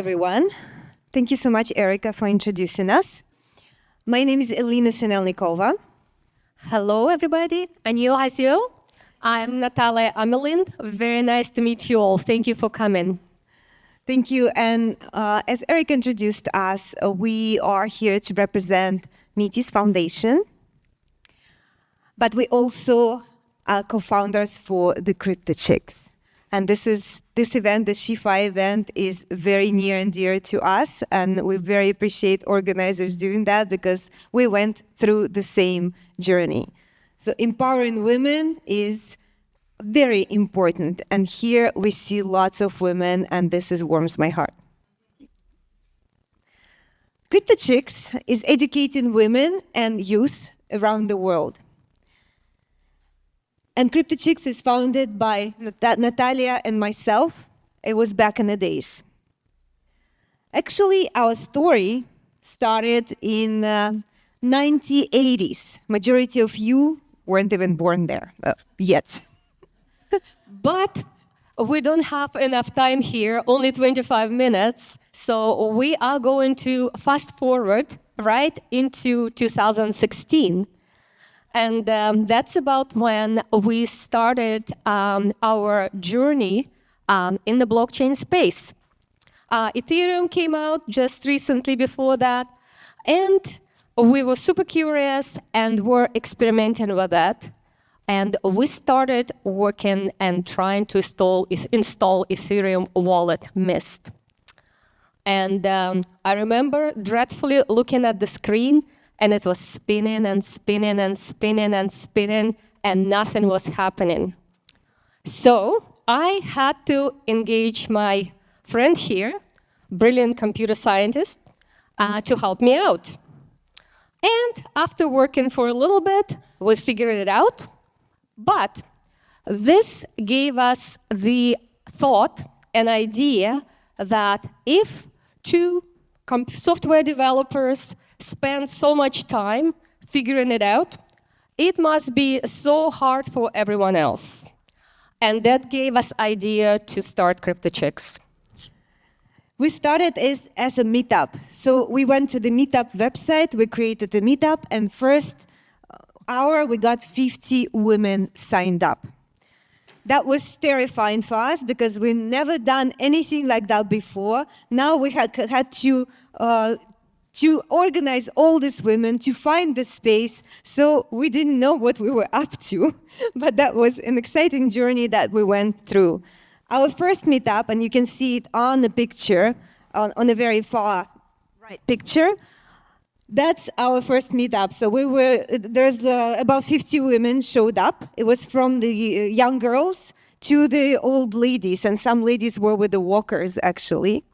everyone. Thank you so much, Erica, for introducing us. My name is Elena Sinelnikova. Hello, everybody. 안녕하세요. I'm Natalia, Ameline. Very nice to meet you all. Thank you for coming. Thank you. And as Erica introduced us, we are here to represent Metis Foundation. But we also are co-founders for the CryptoChicks. And this event, the SheFi event, is very near and dear to us. And we very appreciate organizers doing that because we went through the same journey. So empowering women is very important. And here we see lots of women, and this warms my heart. CryptoChicks is educating women and youth around the world. And CryptoChicks is founded by Natalia and myself. It was back in the days. Actually, our story started in 1980s. Majority of you weren't even born there yet. But we don't have enough time here, only 25 minutes. So we are going to fast forward right into 2016. And that's about when we started our journey in the blockchain space. Ethereum came out just recently before that, and we were super curious and were experimenting with that. And we started working and trying to install Ethereum wallet Mist. And I remember dreadfully looking at the screen, and it was spinning and spinning and spinning and spinning, and nothing was happening. So I had to engage my friend here, brilliant computer scientist, to help me out. And after working for a little bit, we figured it out. But this gave us the thought, an idea, that if two software developers spend so much time figuring it out, it must be so hard for everyone else. And that gave us idea to start CryptoChicks. We started as a meetup. So we went to the meetup website, we created a meetup, and first hour we got 50 women signed up. That was terrifying for us because we never done anything like that before. Now we had to organize all these women, to find the space, so we didn't know what we were up to. But that was an exciting journey that we went through. Our first meetup, and you can see it on the picture, on the very far right picture, that's our first meetup. So there's about 50 women showed up. It was from the young girls to the old ladies, and some ladies were with the walkers, actually.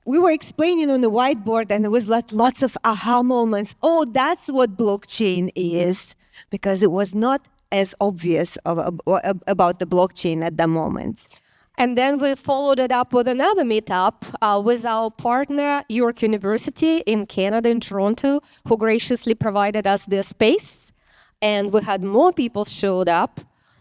We were explaining on the whiteboard, and there was lots of aha moments. Oh, that's what blockchain is, because it was not as obvious about the blockchain at the moment. And then we followed it up with another meetup with our partner, York University in Canada, in Toronto, who graciously provided us their space. And we had more people showed up.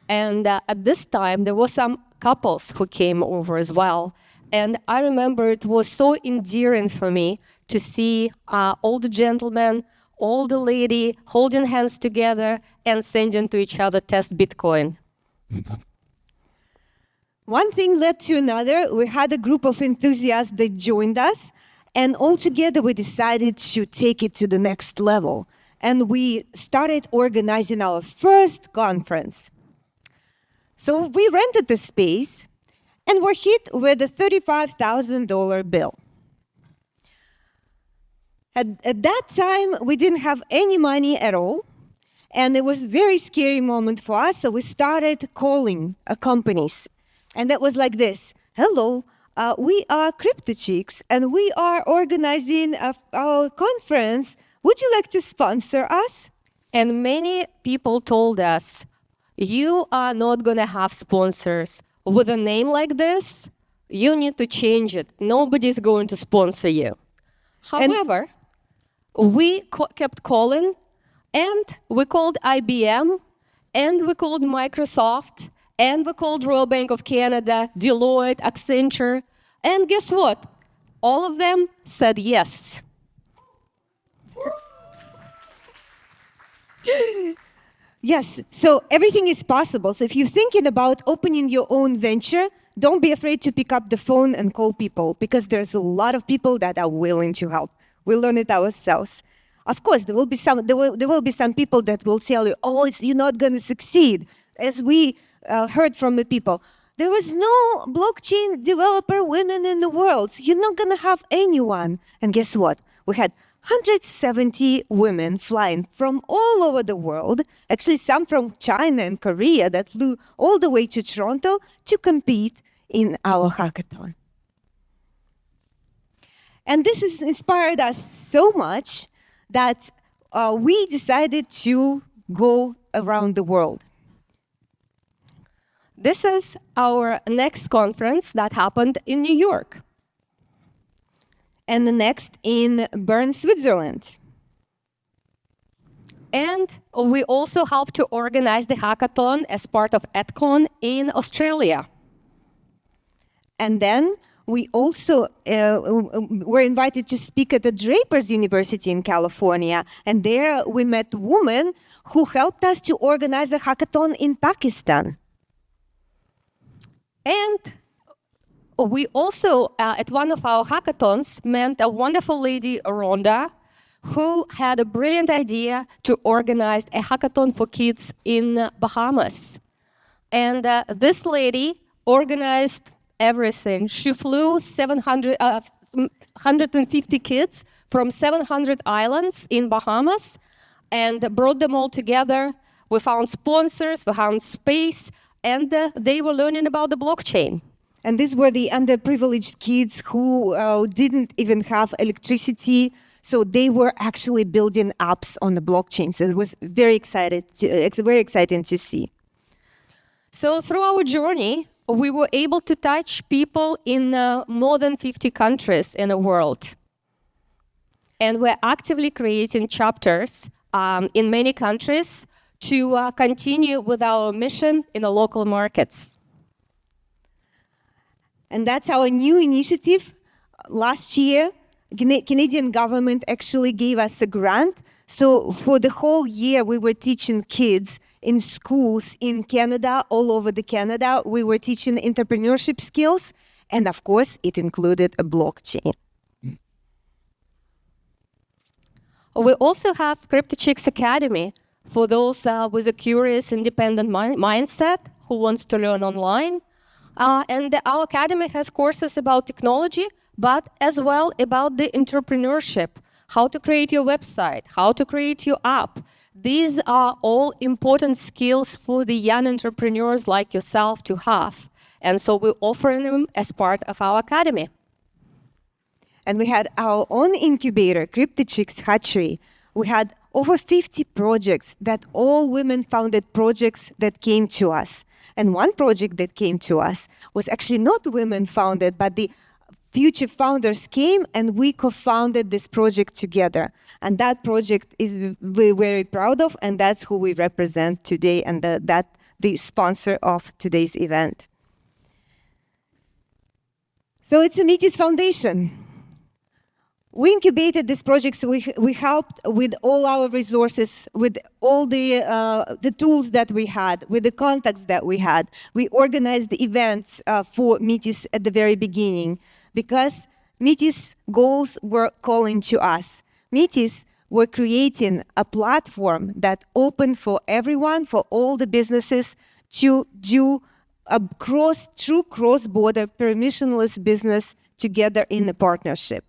And at this time, there were some couples who came over as well. And I remember it was so endearing for me to see all the gentlemen, all the lady holding hands together and sending to each other test Bitcoin. One thing led to another. We had a group of enthusiasts that joined us, and all together we decided to take it to the next level. And we started organizing our first conference. So we rented the space, and were hit with a $35,000 bill. At that time, we didn't have any money at all, and it was a very scary moment for us, so we started calling companies. And that was like this: hello, we are CryptoChicks, and we are organizing our conference. Would you like to sponsor us? And many people told us, you are not going to have sponsors. With a name like this, you need to change it. Nobody's going to sponsor you. However, we kept calling, and we called IBM, and we called Microsoft, and we called Royal Bank of Canada, Deloitte, Accenture, and guess what? All of them said yes. Yes, so everything is possible. So if you're thinking about opening your own venture, don't be afraid to pick up the phone and call people, because there's a lot of people that are willing to help. We'll learn it ourselves. Of course, there will be some people that will tell you, oh, you're not going to succeed. As we heard from the people, there was no blockchain developer women in the world. So you're not going to have anyone. And guess what? We had 170 women flying from all over the world, actually some from China and Korea that flew all the way to Toronto to compete in our hackathon. And this has inspired us so much that we decided to go around the world. This is our next conference that happened in New York. And the next in Bern, Switzerland. And we also helped to organize the hackathon as part of EdCon in Australia. And then we also were invited to speak at the Draper's University in California. And there we met women who helped us to organize a hackathon in Pakistan. And we also, at one of our hackathons, met a wonderful lady, Rhonda, who had a brilliant idea to organize a hackathon for kids in Bahamas. And this lady organized everything. She flew 150 kids from 700 islands in Bahamas and brought them all together. We found sponsors, we found space, and they were learning about the blockchain. And these were the underprivileged kids who didn't even have electricity, so they were actually building apps on the blockchain. So it was very exciting to see. So through our journey, we were able to touch people in more than 50 countries in the world. And we're actively creating chapters in many countries to continue with our mission in the local markets. And that's our new initiative. Last year, Canadian government actually gave us a grant. So for the whole year, we were teaching kids in schools in Canada, all over the Canada. We were teaching entrepreneurship skills. And of course, it included a blockchain. We also have CryptoChicks Academy for those with a curious, independent mindset who wants to learn online. And our academy has courses about technology, but as well about the entrepreneurship, how to create your website, how to create your app. These are all important skills for the young entrepreneurs like yourself to have. And so we offer them as part of our academy. And we had our own incubator, CryptoChicks Hatchery. We had over 50 projects that all women-founded projects that came to us. And one project that came to us was actually not women-founded, but the future founders came and we co-founded this project together. And that project is we're very proud of, and that's who we represent today, and that the sponsor of today's event. So it's a Metis Foundation. We incubated this project, so we helped with all our resources, with all the tools that we had, with the contacts that we had. We organized the events for Metis at the very beginning, because Metis goals were calling to us. Metis were creating a platform that opened for everyone, for all the businesses, to do a true cross-border permissionless business together in a partnership.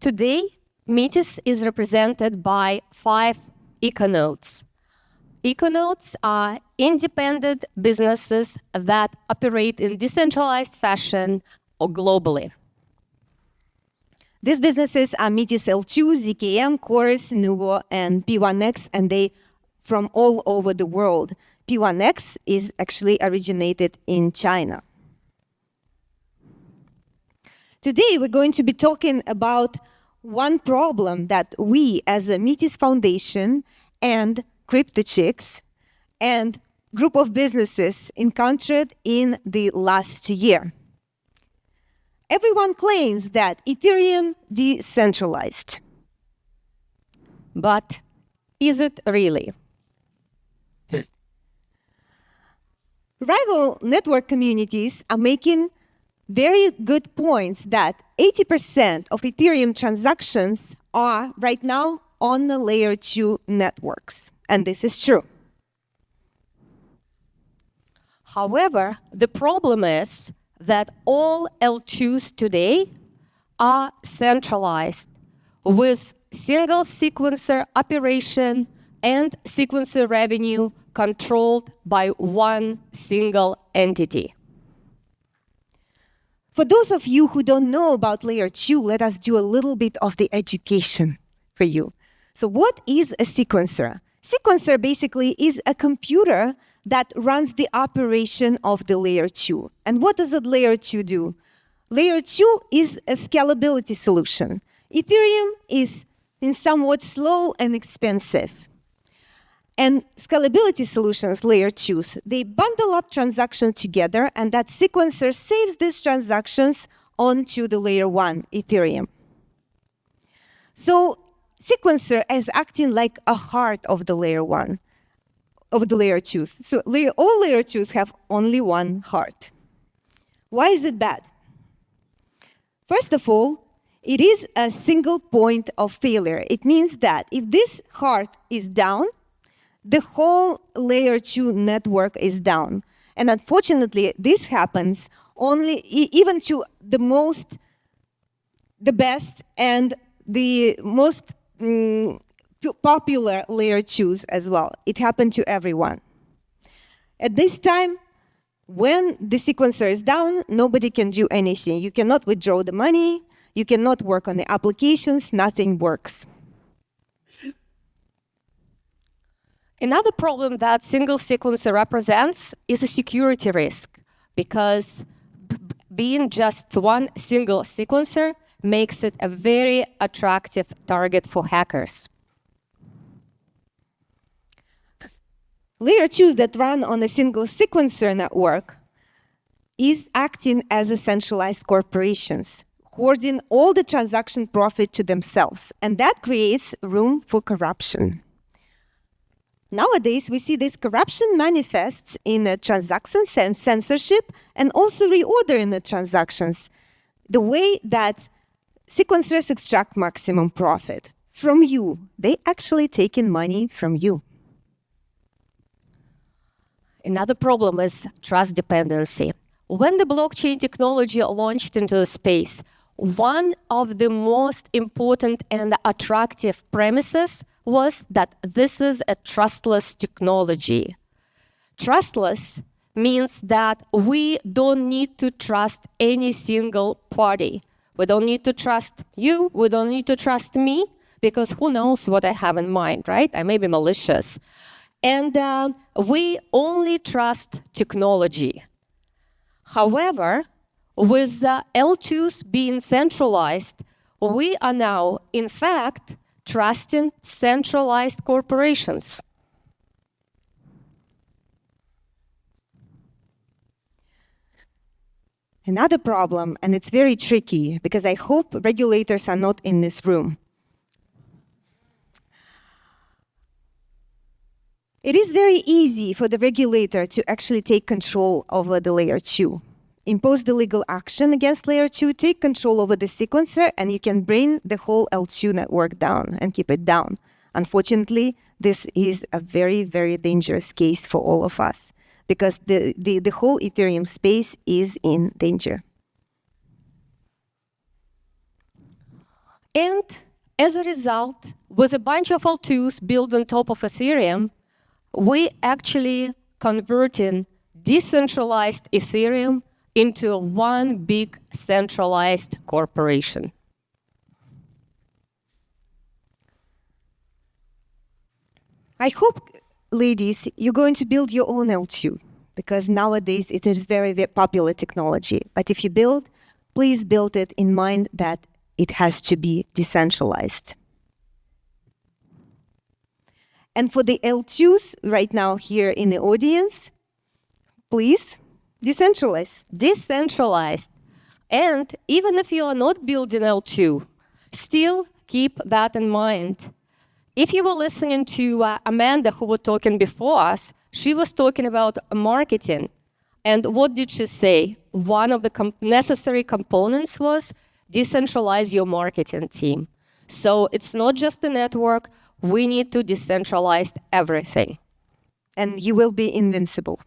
Today, Metis is represented by 5 econodes. Econodes are independent businesses that operate in decentralized fashion or globally. These businesses are Metis L2, ZKM, Chorus, Nuvo, and P1X, and they from all over the world. P1X is actually originated in China. Today, we're going to be talking about one problem that we, as a Metis Foundation and CryptoChicks and group of businesses encountered in the last year. everyone claims that Ethereum decentralized. But is it really? Rival network communities are making very good points that 80% of Ethereum transactions are right now on the layer 2 networks. And this is true. However, the problem is that all L2s today are centralized with single sequencer operation and sequencer revenue controlled by one single entity. For those of you who don't know about layer 2, let us do a little bit of the education for you. So what is a sequencer? Sequencer basically is a computer that runs the operation of the layer 2. And what does a layer 2 do? Layer 2 is a scalability solution. Ethereum is somewhat slow and expensive. And scalability solutions, layer 2s, they bundle up transactions together, and that sequencer saves these transactions onto the layer 1 Ethereum. So sequencer is acting like a heart of the layer 1, of the layer 2s. So all layer 2s have only one heart. Why is it bad? First of all, it is a single point of failure. It means that if this heart is down, the whole layer 2 network is down. And unfortunately, this happens only even to the best and the most popular layer 2s as well. It happened to everyone. At this time, when the sequencer is down, nobody can do anything. You cannot withdraw the money, you cannot work on the applications, nothing works. Another problem that single sequencer represents is a security risk, because being just one single sequencer makes it a very attractive target for hackers. Layer 2s that run on a single sequencer network is acting as a centralized corporations, hoarding all the transaction profit to themselves, and that creates room for corruption. Nowadays, we see this corruption manifests in transaction censorship and also reordering the transactions. The way that sequencers extract maximum profit from you, they actually taking money from you. Another problem is trust dependency. When the blockchain technology launched into the space, one of the most important and attractive premises was that this is a trustless technology. Trustless means that we don't need to trust any single party. We don't need to trust you, we don't need to trust me, because who knows what I have in mind, right? I may be malicious. And we only trust technology. However, with L2s being centralized, we are now, in fact, trusting centralized corporations. Another problem, and it's very tricky, because I hope regulators are not in this room. It is very easy for the regulator to actually take control over the layer 2. Impose the legal action against layer 2, take control over the sequencer, and you can bring the whole L2 network down and keep it down. Unfortunately, this is a very, very dangerous case for all of us, because the whole Ethereum space is in danger. And as a result, with a bunch of L2s built on top of Ethereum, we actually converting decentralized Ethereum into one big centralized corporation. I hope, ladies, you're going to build your own L2, because nowadays it is very, very popular technology. But if you build, please build it in mind that it has to be decentralized. And for the L2s right now here in the audience, please decentralize. Decentralized. And even if you are not building L2, still keep that in mind. If you were listening to Amanda, who was talking before us, she was talking about marketing. And what did she say? One of the necessary components was decentralize your marketing team. So it's not just a network, we need to decentralize everything. And you will be invincible.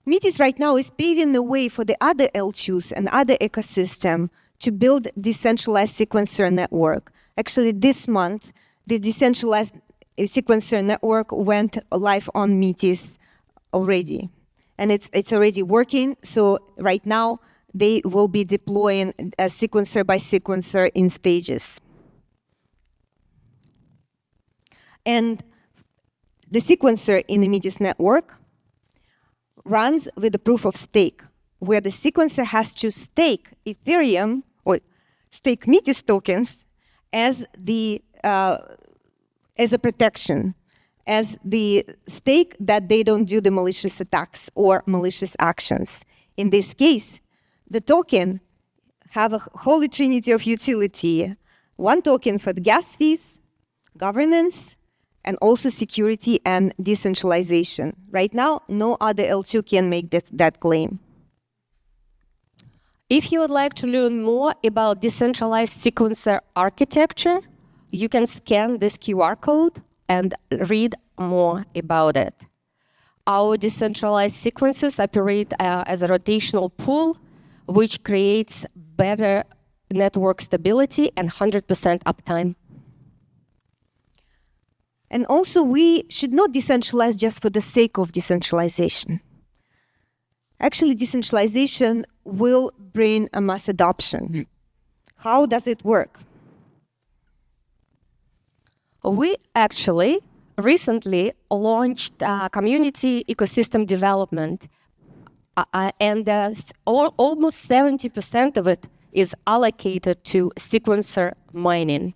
Metis right now is paving the way for the other L2s and other ecosystem to build decentralized sequencer network. Actually, this month, the decentralized sequencer network went live on Metis already. And it's already working. So right now, they will be deploying sequencer by sequencer in stages. And the sequencer in the Metis network runs with the proof of stake, where the sequencer has to stake Ethereum or stake Metis tokens as a protection, as the stake that they don't do the malicious attacks or malicious actions. In this case, the token have a holy trinity of utility: one token for the gas fees, governance, and also security and decentralization. Right now, no other L2 can make that claim. If you would like to learn more about decentralized sequencer architecture, you can scan this QR code and read more about it. Our decentralized sequences operate as a rotational pool, which creates better network stability and 100% uptime. And also, we should not decentralize just for the sake of decentralization. Actually, decentralization will bring a mass adoption. How does it work? We actually recently launched community ecosystem development, and almost 70% of it is allocated to sequencer mining.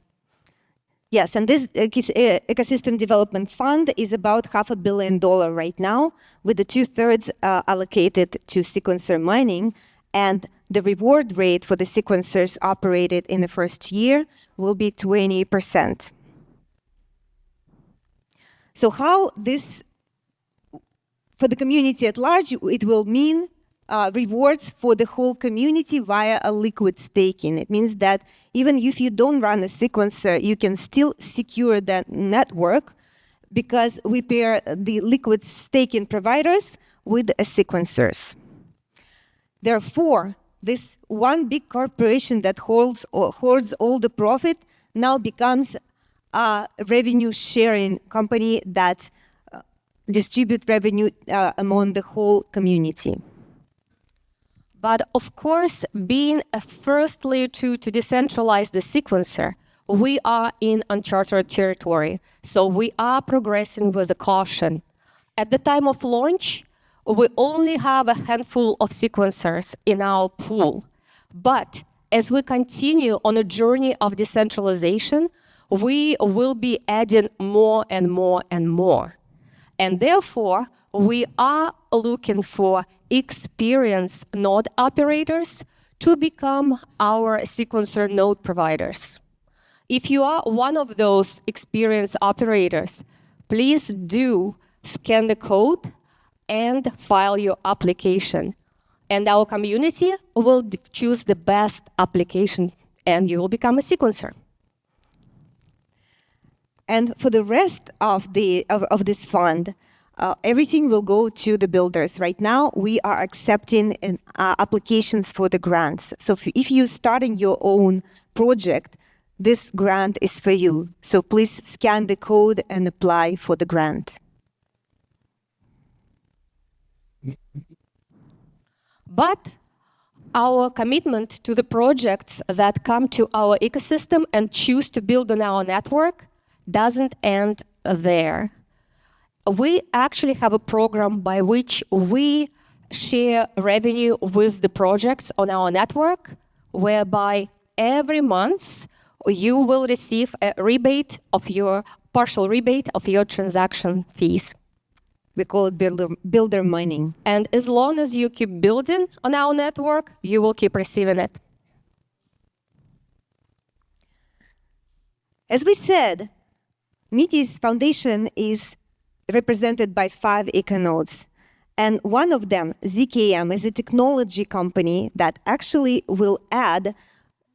Yes, and this ecosystem development fund is about $500 million right now, with the 2/3 allocated to sequencer mining, and the reward rate for the sequencers operated in the first year will be 20%. So how this, for the community at large, it will mean rewards for the whole community via a liquid staking. It means that even if you don't run a sequencer, you can still secure that network because we pair the liquid staking providers with the sequencers. Therefore, this one big corporation that hoards all the profit now becomes a revenue sharing company that distributes revenue among the whole community. But of course, being a first layer 2 to decentralize the sequencer, we are in uncharted territory. So we are progressing with a caution. At the time of launch, we only have a handful of sequencers in our pool. But as we continue on a journey of decentralization, we will be adding more and more and more. And therefore, we are looking for experienced node operators to become our sequencer node providers. If you are one of those experienced operators, please do scan the code and file your application. And our community will choose the best application, and you will become a sequencer. And for the rest of this fund, everything will go to the builders. Right now, we are accepting applications for the grants. So if you're starting your own project, this grant is for you. So please scan the code and apply for the grant. But our commitment to the projects that come to our ecosystem and choose to build on our network doesn't end there. We actually have a program by which we share revenue with the projects on our network, whereby every month you will receive a partial rebate of your transaction fees. We call it builder mining. And as long as you keep building on our network, you will keep receiving it. As we said, Metis Foundation is represented by 5 econodes. And one of them, ZKM, is a technology company that actually will add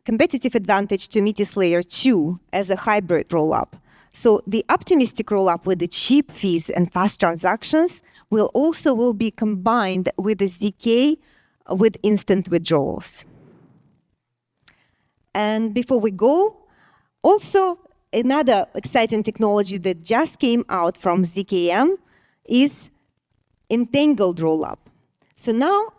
competitive advantage to Metis Layer 2 as a hybrid rollup. So the optimistic rollup with the cheap fees and fast transactions will be combined with the ZK with instant withdrawals. And before we go, also another exciting technology that just came out from ZKM is entangled rollup. So now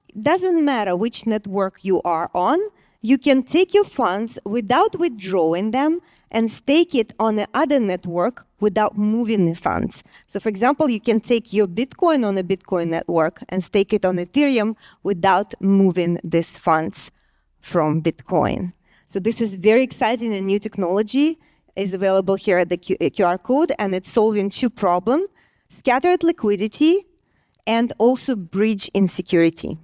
it doesn't matter which network you are on, you can take your funds without withdrawing them and stake it on the other network without moving the funds. So for example, you can take your Bitcoin on a Bitcoin network and stake it on Ethereum without moving these funds from Bitcoin. So this is very exciting and new technology. Is available here at the QR code, and it's solving 2 problems: scattered liquidity and also bridge insecurity.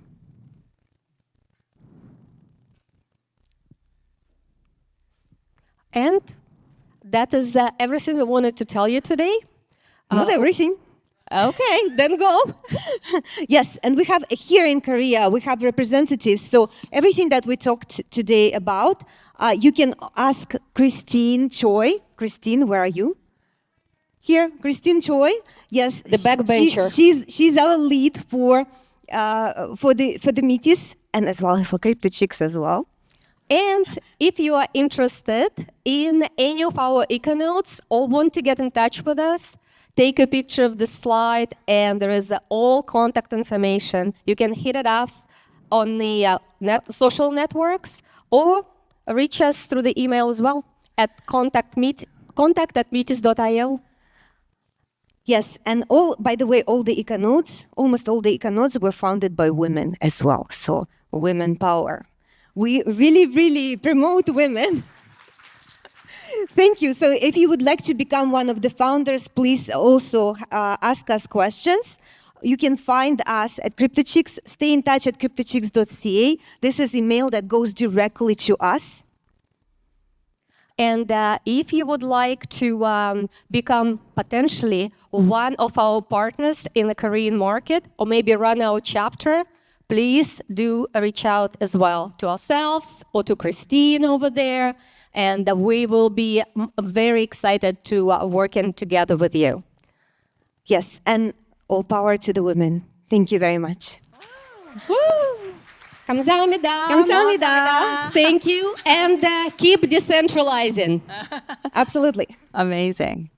And that is everything we wanted to tell you today. Not everything. Okay, then go. Yes, and we have here in Korea, we have representatives. So everything that we talked today about, you can ask Christine Choi. Christine, where are you? Here, Christine Choi. Yes, the backbencher. She's our lead for the Metis and as well for CryptoChicks as well. And if you are interested in any of our econodes or want to get in touch with us, take a picture of the slide, and there is all contact information. You can hit it up on the social networks or reach us through the email as well at contact@metis.io. Yes, and by the way, almost all the econodes were founded by women as well. So women power. We really, really promote women. Thank you. So if you would like to become one of the founders, please also ask us questions. You can find us at CryptoChicks. Stay in touch at cryptochicks.ca. This is email that goes directly to us. And if you would like to become potentially one of our partners in the Korean market, or maybe run our chapter, please do reach out as well to ourselves or to Christine over there. And we will be very excited to working together with you. Yes, and all power to the women. Thank you very much. 감사합니다. 감사합니다. Thank you, and keep decentralizing. Absolutely. Amazing.